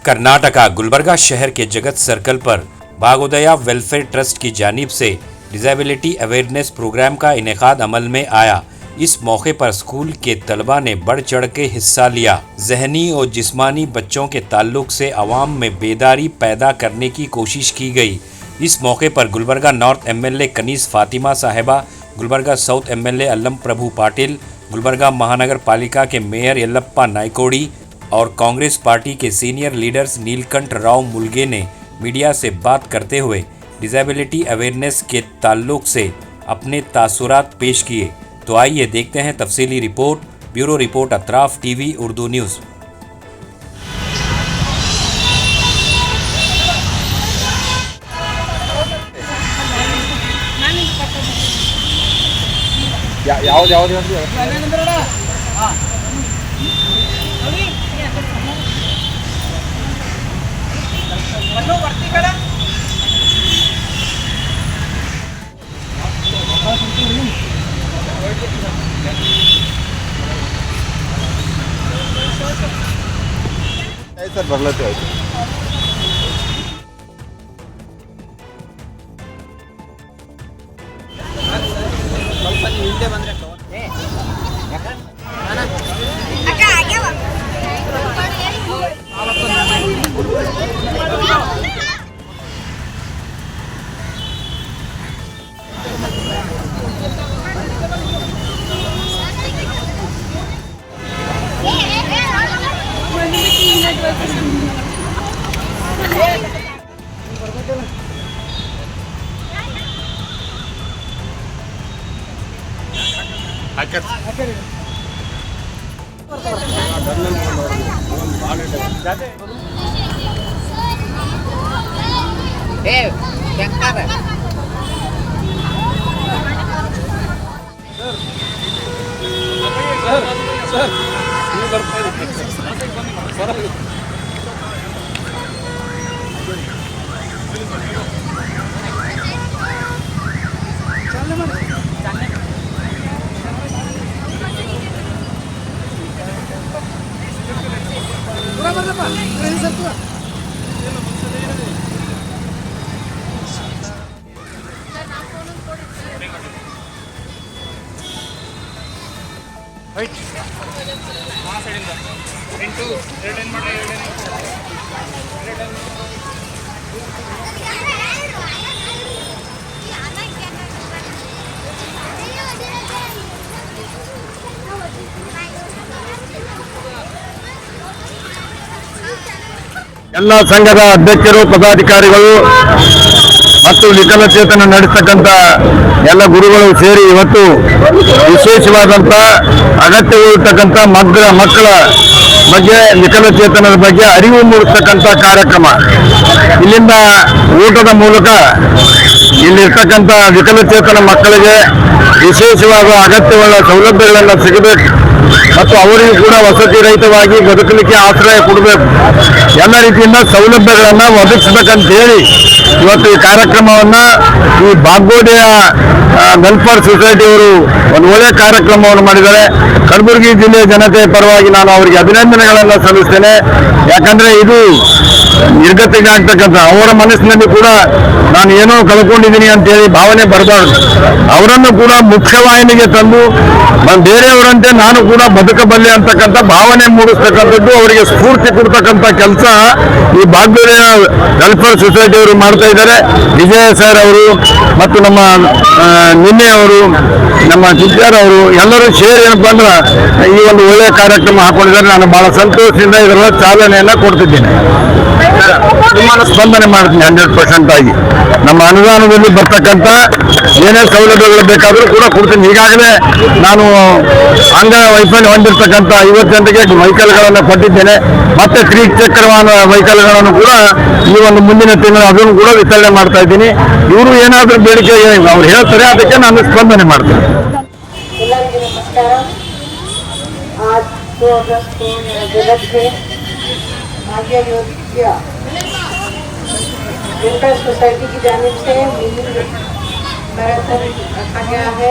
कर्नाटका गुलबर्गा शहर के जगत सर्कल पर भागोदया वेलफेयर ट्रस्ट की जानिब से डिसेबिलिटी अवेयरनेस प्रोग्राम का इनेकाद अमल में आया। इस मौके पर स्कूल के तलबा ने बढ़ चढ़ के हिस्सा लिया। जहनी और जिस्मानी बच्चों के ताल्लुक से अवाम में बेदारी पैदा करने की कोशिश की गई। इस मौके पर गुलबर्गा नॉर्थ एमएलए कनीस फातिमा साहिबा, गुलबर्गा साउथ एमएलए अल्लम प्रभु पाटिल, गुलबर्गा महानगर पालिका के मेयर यल्लप्पा नायकोडी और कांग्रेस पार्टी के सीनियर लीडर्स नीलकंठ राव मुलगे ने मीडिया से बात करते हुए डिसेबिलिटी अवेयरनेस के ताल्लुक से अपने तासुरात पेश किए। तो आइए देखते हैं तफसीली report. Bureau report Atraf TV Urdu news. Sir ಬರ್ಲತ್ತೆ ಆಯ್ತು ಸ್ವಲ್ಪ ಹಿಂದೆ ಬಂದ್ರೆ ಅಕ್ಕ ಆಗ್ಯಾವ ಎಲ್ಲ ಸಂಘದ ಅಧ್ಯಕ್ಷರು, ಪದಾಧಿಕಾರಿಗಳು ಮತ್ತು ವಿಕಲಚೇತನ ನಡೆಸತಕ್ಕಂಥ ಎಲ್ಲ ಗುರುಗಳು ಸೇರಿ ಇವತ್ತು ವಿಶೇಷವಾದಂಥ ಅಗತ್ಯವಿರತಕ್ಕಂಥ ಮಕ್ಕಳ ಬಗ್ಗೆ, ವಿಕಲಚೇತನದ ಬಗ್ಗೆ ಅರಿವು ಮೂಡಿಸ್ತಕ್ಕಂಥ ಕಾರ್ಯಕ್ರಮ. ಇಲ್ಲಿಂದ ಊಟದ ಮೂಲಕ ಇಲ್ಲಿರ್ತಕ್ಕಂಥ ವಿಕಲಚೇತನ ಮಕ್ಕಳಿಗೆ ವಿಶೇಷವಾದ ಅಗತ್ಯವಾದ ಸೌಲಭ್ಯಗಳನ್ನು ಸಿಗಬೇಕು ಮತ್ತು ಅವರಿಗೂ ಕೂಡ ವಸತಿ ರಹಿತವಾಗಿ ಬದುಕಲಿಕ್ಕೆ ಆಶ್ರಯ ಕೊಡಬೇಕು. ಎಲ್ಲ ರೀತಿಯಿಂದ ಸೌಲಭ್ಯಗಳನ್ನು ಒದಗಿಸಬೇಕಂತ ಹೇಳಿ ಇವತ್ತು ಈ ಕಾರ್ಯಕ್ರಮವನ್ನು ಈ ಭಾಗೋದಯ ವೆಲ್ಫೇರ್ ಸೊಸೈಟಿಯವರು ಒಂದು ಒಳ್ಳೆಯ ಕಾರ್ಯಕ್ರಮವನ್ನು ಮಾಡಿದ್ದಾರೆ. ಕಲಬುರಗಿ ಜಿಲ್ಲೆಯ ಜನತೆಯ ಪರವಾಗಿ ನಾನು ಅವರಿಗೆ ಅಭಿನಂದನೆಗಳನ್ನು ಸಲ್ಲಿಸ್ತೇನೆ. ಯಾಕಂದರೆ ಇದು ನಿರ್ಗತಿಗಾಗ್ತಕ್ಕಂಥ ಅವರ ಮನಸ್ಸಿನಲ್ಲಿ ಕೂಡ ನಾನು ಏನೋ ಕಳ್ಕೊಂಡಿದ್ದೀನಿ ಅಂತೇಳಿ ಭಾವನೆ ಬರಬಾರ್ದು. ಅವರನ್ನು ಕೂಡ ಮುಖ್ಯವಾಹಿನಿಗೆ ತಂದು ಬೇರೆಯವರಂತೆ ನಾನು ಕೂಡ ಬದುಕಬಲ್ಲೆ ಅಂತಕ್ಕಂಥ ಭಾವನೆ ಮೂಡಿಸ್ತಕ್ಕಂಥದ್ದು, ಅವರಿಗೆ ಸ್ಫೂರ್ತಿ ಕೊಡ್ತಕ್ಕಂಥ ಕೆಲಸ ಈ ಭಾಗ್ಯೋದಯ ವೆಲ್ಫೇರ್ ಸೊಸೈಟಿಯವರು ಮಾಡ್ತಾ ಇದ್ದಾರೆ. ವಿಜಯ ಸರ್ ಅವರು ಮತ್ತು ನಮ್ಮ ನಿನ್ನೆ ಅವರು, ನಮ್ಮ ಚಿತ್ತಾರ್ ಅವರು ಎಲ್ಲರೂ ಸೇರಿ ಏನಪ್ಪ ಅಂದ್ರೆ ಈ ಒಂದು ಒಳ್ಳೆಯ ಕಾರ್ಯಕ್ರಮ ಹಾಕೊಂಡಿದ್ದಾರೆ. ನಾನು ಬಹಳ ಸಂತೋಷದಿಂದ ಇದರ ಚಾಲನೆಯನ್ನು ಕೊಡ್ತಿದ್ದೇನೆ. ನಿಮ್ಮನ್ನು ಸ್ಪಂದನೆ ಮಾಡ್ತೀನಿ 100% ಆಗಿ. ನಮ್ಮ ಅನುದಾನದಲ್ಲಿ ಬರ್ತಕ್ಕಂಥ ಏನೇ ಸೌಲಭ್ಯಗಳು ಬೇಕಾದರೂ ಕೂಡ ಕೊಡ್ತೀನಿ. ಈಗಾಗಲೇ ನಾನು ಅಂಗವೈಫಲ್ಯ ಹೊಂದಿರತಕ್ಕಂಥ 50 ಜನರಿಗೆ ವೆಹಿಕಲ್ಗಳನ್ನು ಕೊಟ್ಟಿದ್ದೇನೆ. ಮತ್ತೆ ತ್ರಿಚಕ್ರವಾಹನ ವೆಹಿಕಲ್ಗಳನ್ನು ಕೂಡ ಈ ಒಂದು ಮುಂದಿನ ತಿಂಗಳು ಅದನ್ನು ಕೂಡ ವಿತರಣೆ ಮಾಡ್ತಾ ಇದ್ದೀನಿ. ಇವರು ಏನಾದರೂ ಬೇಡಿಕೆ ಅವ್ರು ಹೇಳ್ತಾರೆ, ಅದಕ್ಕೆ ನಾನು ಸ್ಪಂದನೆ ಮಾಡ್ತೀನಿ. ಎಲ್ಲರಿಗೂ ನಮಸ್ಕಾರ. आज 2 अगस्त को जगत में भाग्य वेलफेयर सोसाइटी की जानिब से मीटिंग मैराथन रखा गया है।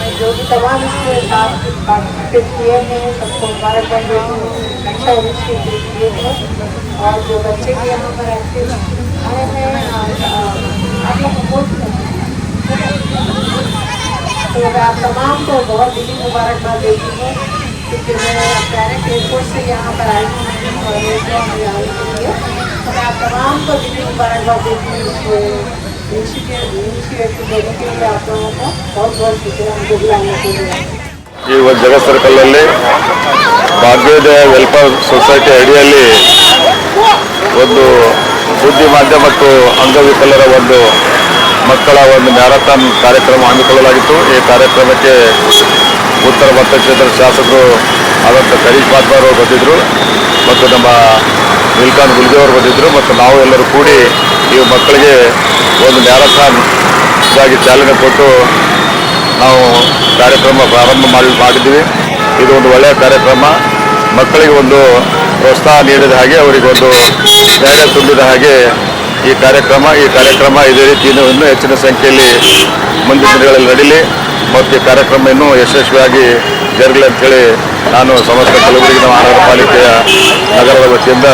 मैं जो भी तमाम इसके साथ पार्टिसिपेट किए हैं सबको मुबारकबाद देती हूँ, अच्छा इनिशिएटिव किए हैं। और जो बच्चे भी यहाँ पर एक्टिव आए हैं आप लोग सपोर्ट करते हैं, तो मैं आप तमाम को बहुत दिली मुबारकबाद देती हूँ, क्योंकि मैं डायरेक्ट एयरपोर्ट से यहाँ पर आई हूँ और एयरपोर्ट में आई के लिए, तो मैं आप तमाम को दिली मुबारकबाद देती हूँ इनिशिएटिव देने के लिए। आप लोगों को बहुत बहुत शुक्रिया हमको बुलाने के लिए। ಈ ಒಂದು ಜಗತ್ ಸರ್ಕಲಲ್ಲಿ ಭಾಗ್ಯೋದಯ ವೆಲ್ಫೇರ್ ಸೊಸೈಟಿ ಅಡಿಯಲ್ಲಿ ಒಂದು ಬುದ್ಧಿಮಾಂದ್ಯ ಮತ್ತು ಅಂಗವಿಕಲರ ಒಂದು ಮಕ್ಕಳ ಒಂದು ಮ್ಯಾರಥಾನ್ ಕಾರ್ಯಕ್ರಮ ಹಮ್ಮಿಕೊಳ್ಳಲಾಗಿತ್ತು. ಈ ಕಾರ್ಯಕ್ರಮಕ್ಕೆ ಉತ್ತರ ಮತಕ್ಷೇತ್ರದ ಶಾಸಕರು ಆದಂಥ ಕರೀಶ್ ಪಾತ್ವಾರ್ ಅವರು ಬಂದಿದ್ದರು ಮತ್ತು ನಮ್ಮ ನಿಲ್ಕಾಂತ್ ಗುಲ್ಗೆ ಅವರು ಬಂದಿದ್ದರು ಮತ್ತು ನಾವು ಎಲ್ಲರೂ ಕೂಡಿ ಈ ಮಕ್ಕಳಿಗೆ ಒಂದು ಮ್ಯಾರಥಾನ್ ಆಗಿ ಚಾಲನೆ ಕೊಟ್ಟು ನಾವು ಕಾರ್ಯಕ್ರಮ ಪ್ರಾರಂಭ ಮಾಡಿದ್ದೀವಿ. ಇದು ಒಂದು ಒಳ್ಳೆಯ ಕಾರ್ಯಕ್ರಮ, ಮಕ್ಕಳಿಗೆ ಒಂದು ಪ್ರೋತ್ಸಾಹ ನೀಡಿದ ಹಾಗೆ ಅವರಿಗೊಂದು ಧೈರ್ಯ ತುಂಬಿದ ಹಾಗೆ ಈ ಕಾರ್ಯಕ್ರಮ ಇದೇ ರೀತಿ ಇನ್ನೂ ಹೆಚ್ಚಿನ ಸಂಖ್ಯೆಯಲ್ಲಿ ಮುಂದಿನ ದಿನಗಳಲ್ಲಿ ನಡೀಲಿ ಮತ್ತು ಈ ಕಾರ್ಯಕ್ರಮ ಇನ್ನೂ ಯಶಸ್ವಿಯಾಗಿ ಜರಗಲಿ ಅಂತೇಳಿ ನಾನು ಸಮಸ್ತ ಕಲಬುರಗಿ ಮಹಾನಗರ ಪಾಲಿಕೆಯ ನಗರದ ವತಿಯಿಂದ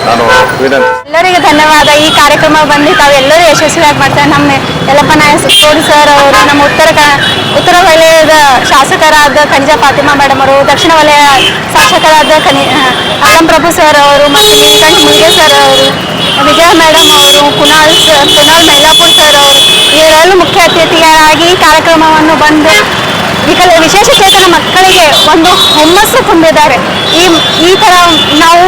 ನಾನು ವಿನಂತಿ. ಎಲ್ಲರಿಗೂ ಧನ್ಯವಾದ. ಈ ಕಾರ್ಯಕ್ರಮ ಬಂದು ತಾವೆಲ್ಲರೂ ಯಶಸ್ವಿಯಾಗಿ ಮಾಡ್ತಾರೆ. ನಮ್ಮ ಯಲ್ಲಪ್ಪ ನಾಯಕ್ ಕೋಡಿ ಸರ್ ಅವರು, ನಮ್ಮ ಉತ್ತರ ವಲಯದ ಶಾಸಕರಾದ ಖನಿಜಾ ಫಾತಿಮಾ ಮೇಡಮ್ ಅವರು, ದಕ್ಷಿಣ ವಲಯ ಶಾಸಕರಾದ ಆಲಂ ಪ್ರಭು ಸರ್ ಅವರು ಮತ್ತು ನೀಲಕಂಠ ಮುಲ್ಗೆ ಸರ್ ಅವರು, ವಿಜಯ ಮೇಡಮ್ ಅವರು, ಕುನಾಲ್ ಮೈಲಾಪುರ್ ಸರ್ ಅವರು, ಇವರೆಲ್ಲರೂ ಮುಖ್ಯ ಅತಿಥಿಗಳಾಗಿ ಈ ಕಾರ್ಯಕ್ರಮವನ್ನು ಬಂದು ವಿಶೇಷಚೇತನ ಮಕ್ಕಳಿಗೆ ಒಂದು ಹುಮ್ಮಸ್ಸು ತುಂಬಿದ್ದಾರೆ. ಈ ಥರ ನಾವು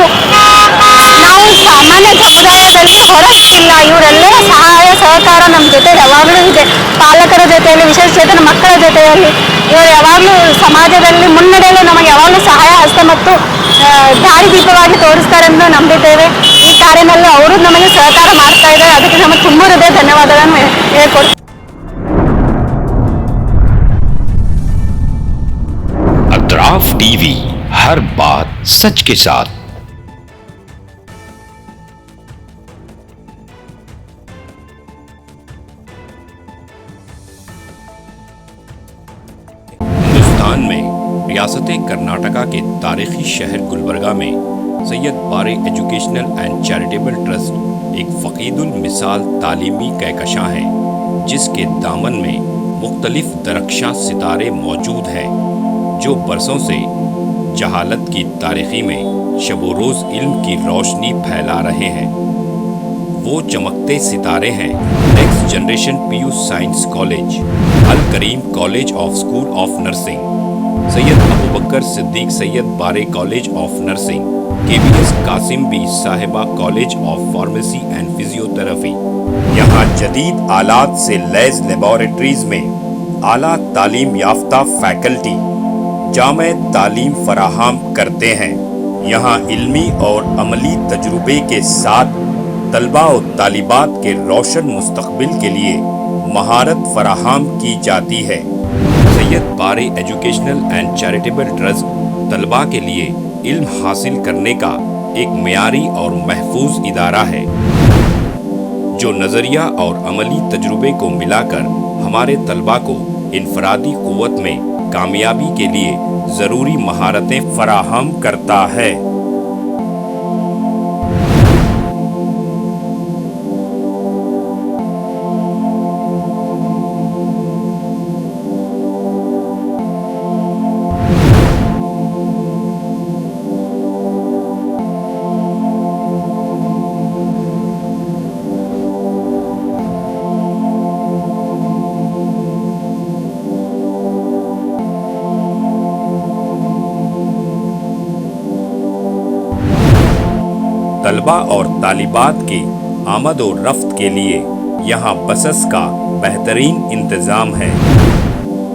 ಸಾಮಾನ್ಯ ಸಮುದಾಯದಲ್ಲಿ ಹೊರಗಿಲ್ಲ. ಇವರೆಲ್ಲರ ಸಹಾಯ ಸಹಕಾರ ನಮ್ಮ ಜೊತೆ ಯಾವಾಗಲೂ ಇದೆ. ಪಾಲಕರ ಜೊತೆಯಲ್ಲಿ, ವಿಶೇಷಚೇತನ ಮಕ್ಕಳ ಜೊತೆಯಲ್ಲಿ ಇವರು ಯಾವಾಗಲೂ ಸಮಾಜದಲ್ಲಿ ಮುನ್ನಡೆಯಲು ನಮಗೆ ಯಾವಾಗಲೂ ಸಹಾಯ ಹಸ್ತ ಮತ್ತು ದಾರಿದೀಪವಾಗಿ ತೋರಿಸ್ತಾರೆಂದು ನಂಬಿದ್ದೇವೆ. ಈ ಕಾರ್ಯದಲ್ಲಿ ಅವರು ನಮಗೆ ಸಹಕಾರ ಮಾಡ್ತಾ ಇದ್ದಾರೆ. ಅದಕ್ಕೆ ನಮಗೆ ತುಂಬ ಹೃದಯ ಧನ್ಯವಾದಗಳನ್ನು ಹೇಳ್ಕೊಡ್ತೀವಿ. अतराफ टीवी, हर बात सच के साथ। हिंदुस्तान में रियासत कर्नाटका के तारीखी शहर गुलबर्गा में सैयद बारे एजुकेशनल एंड चैरिटेबल ट्रस्ट एक फ़कीदुल मिसाल तालीमी कहकशां है, जिसके दामन में मुख्तलिफ दरख्शां सितारे मौजूद हैं जो बरसों से जहालत की तारीखी में शबो रोज़ इल्म की रोशनी फैला रहे हैं। वो चमकते सितारे हैं next generation PU science college, Al Kareem college of school of nursing, Syed Abu Bakar Siddiq Syed Bari college of nursing, KBS Kasim Bi Sahiba college of pharmacy and physiotherapy. यहाँ जदीद आलात से लैस लेबोरेटरीज में आला तालीम याफ्ता फैकल्टी जामे तालीम फराहम करते हैं। यहाँ इल्मी और अमली तजुर्बे के साथ तलबा और तालिबात के रोशन मुस्तकबिल के लिए महारत फराहम की जाती है। सैयद बारे एजुकेशनल एंड चैरिटेबल ट्रस्ट तलबा के लिए इल्म हासिल करने का एक मियारी और महफूज इदारा है, जो नज़रिया और अमली तजुर्बे को मिलाकर हमारे तलबा को इनफरादी क़ुव्वत में कामयाबी के लिए ज़रूरी महारतें फराहम करता है। तलबा और तालिबात की आमद और रफ्त के लिए यहाँ बसेस का बेहतरीन इंतज़ाम है।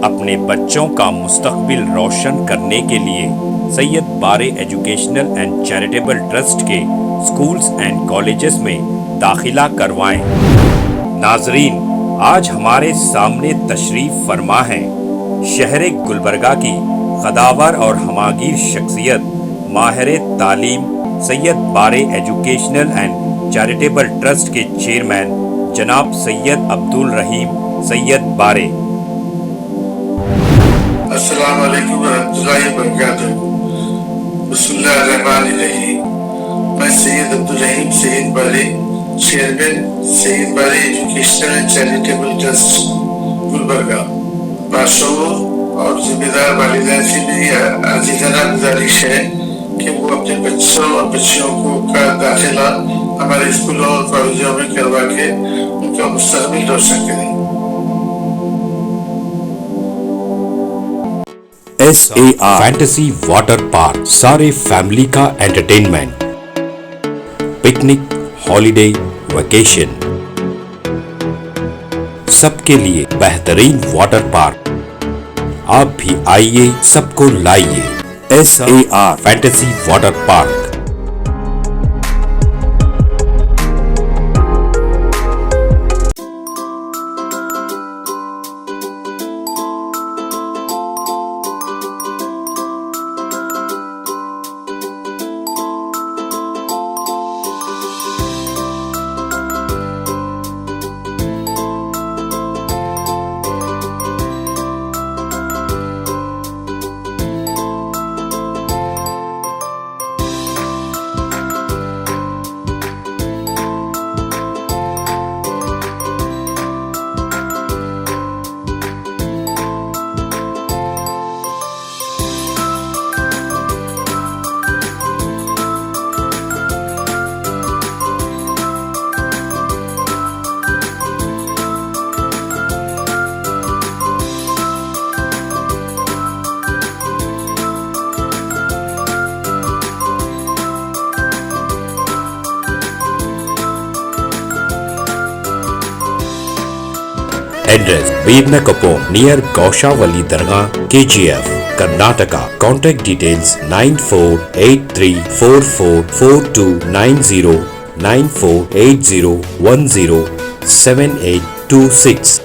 अपने बच्चों का मुस्तकबिल रोशन करने के लिए सैयद बारे एजुकेशनल एंड चैरिटेबल ट्रस्ट के स्कूल्स एंड कॉलेजेस में दाखिला करवाएं। नाजरीन, आज हमारे सामने तशरीफ़ फरमा है शहर गुलबर्गा की कदावर और हमागीर शख्सियत माहिर तालीम सैयद बारे एजुकेशनल एंड चैरिटेबल ट्रस्ट के चेयरमैन जनाब सैयद अब्दुल रहीम सैयद बारे। अस्सलाम वालेकुम वरहमतुल्लाहि वबरकातुहू। बिस्मिल्लाहिर्रहमानिर्रहीम। मैं सैयद अब्दुल रहीम सैयद बारी, chairman Syed Bari educational and charitable trust Gulbarga. मासूमों और जिम्मेदार वालिदैन से मेरी आजीजाना गुजारिश है कि वो अपने बच्चों और बच्चियों को का दाखिला हमारे स्कूलों और कॉलेजों में करवा के उनका मुस्तकबिल रोशन करें। SAR फैंटेसी वाटर पार्क, सारे फैमिली का एंटरटेनमेंट, पिकनिक, हॉलिडे, वेकेशन, सबके लिए बेहतरीन वाटर पार्क। आप भी आइए, सबको लाइए। SAR fantasy water park. Address: Veerna Kapur, near Gaushavali Dargah, KGF, Karnataka. Contact details: 9483444290, 9480107826.